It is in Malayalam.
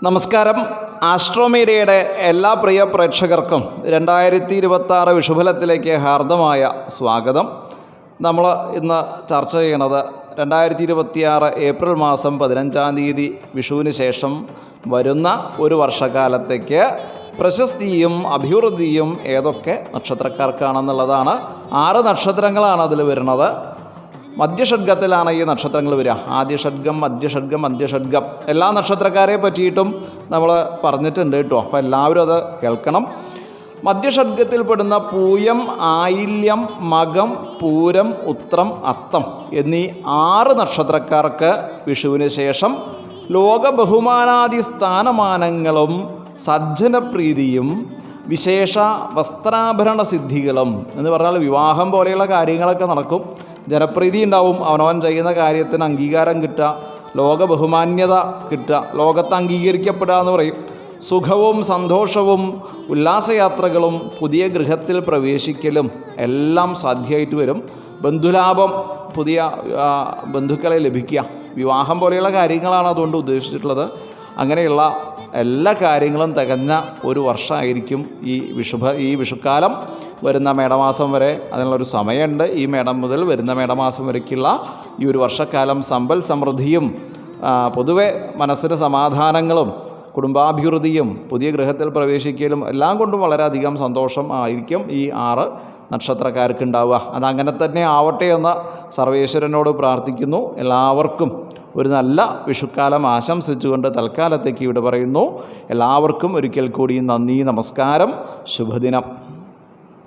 നമസ്കാരം. ആസ്ട്രോമീഡിയയുടെ എല്ലാ പ്രിയ പ്രേക്ഷകർക്കും 2026 വിഷുഫലത്തിലേക്ക് ഹാർദമായ സ്വാഗതം. നമ്മൾ ഇന്ന് ചർച്ച ചെയ്യണത് 2026 ഏപ്രിൽ മാസം 15-ാം തീയതി വിഷുവിന് ശേഷം വരുന്ന ഒരു വർഷകാലത്തേക്ക് പ്രശസ്തിയും അഭിവൃദ്ധിയും ഏതൊക്കെ നക്ഷത്രക്കാർക്കാണെന്നുള്ളതാണ്. 6 നക്ഷത്രങ്ങളാണ് അതിൽ വരുന്നത്. മധ്യഷഡ്ഗത്തിലാണ് ഈ നക്ഷത്രങ്ങൾ വരിക. ആദ്യഷഡ്ഗം, മധ്യഷഡ്ഗം, അന്ത്യഷഡ്ഗം എല്ലാ നക്ഷത്രക്കാരെ പറ്റിയിട്ടും നമ്മൾ പറഞ്ഞിട്ടുണ്ട് കേട്ടോ. അപ്പോൾ എല്ലാവരും അത് കേൾക്കണം. മധ്യഷഡ്ഗത്തിൽപ്പെടുന്ന പൂയം, ആയില്യം, മകം, പൂരം, ഉത്രം, അത്തം എന്നീ 6 നക്ഷത്രക്കാർക്ക് വിഷുവിന് ശേഷം ലോക ബഹുമാനാദി സ്ഥാനമാനങ്ങളും സജ്ജനപ്രീതിയും വിശേഷ വസ്ത്രാഭരണ സിദ്ധികളും എന്ന് പറഞ്ഞാൽ വിവാഹം പോലെയുള്ള കാര്യങ്ങളൊക്കെ നടക്കും. ജനപ്രീതി ഉണ്ടാവും, അവനവൻ ചെയ്യുന്ന കാര്യത്തിന് അംഗീകാരം കിട്ടുക, ലോക ബഹുമാന്യത കിട്ടുക, ലോകത്ത് അംഗീകരിക്കപ്പെടുക എന്ന് പറയും. സുഖവും സന്തോഷവും ഉല്ലാസയാത്രകളും പുതിയ ഗൃഹത്തിൽ പ്രവേശിക്കലും എല്ലാം സാധ്യമായിട്ട് വരും. ബന്ധുലാഭം, പുതിയ ബന്ധുക്കളെ ലഭിക്കുക, വിവാഹം പോലെയുള്ള കാര്യങ്ങളാണ് അതുകൊണ്ട് ഉദ്ദേശിച്ചിട്ടുള്ളത്. അങ്ങനെയുള്ള എല്ലാ കാര്യങ്ങളും തികഞ്ഞ ഒരു വർഷമായിരിക്കും ഈ വിഷുക്കാലം. വരുന്ന മേടമാസം വരെ അതിനുള്ളൊരു സമയമുണ്ട്. ഈ മേടം മുതൽ വരുന്ന മേടമാസം വരയ്ക്കുള്ള ഈ ഒരു വർഷക്കാലം സമ്പൽ സമൃദ്ധിയും പൊതുവെ മനസ്സിന് സമാധാനങ്ങളും കുടുംബാഭിവൃദ്ധിയും പുതിയ ഗൃഹത്തിൽ പ്രവേശിക്കലും എല്ലാം കൊണ്ടും വളരെയധികം സന്തോഷം ആയിരിക്കും ഈ 6 നക്ഷത്രക്കാർക്ക് ഉണ്ടാവുക. അതങ്ങനെ തന്നെ ആവട്ടെ എന്ന് സർവേശ്വരനോട് പ്രാർത്ഥിക്കുന്നു. എല്ലാവർക്കും ഒരു നല്ല വിഷുക്കാലം ആശംസിച്ചുകൊണ്ട് തൽക്കാലത്തേക്ക് ഇവിടെ പറയുന്നു. എല്ലാവർക്കും ഒരിക്കൽ കൂടി നന്ദി, നമസ്കാരം, ശുഭദിനം.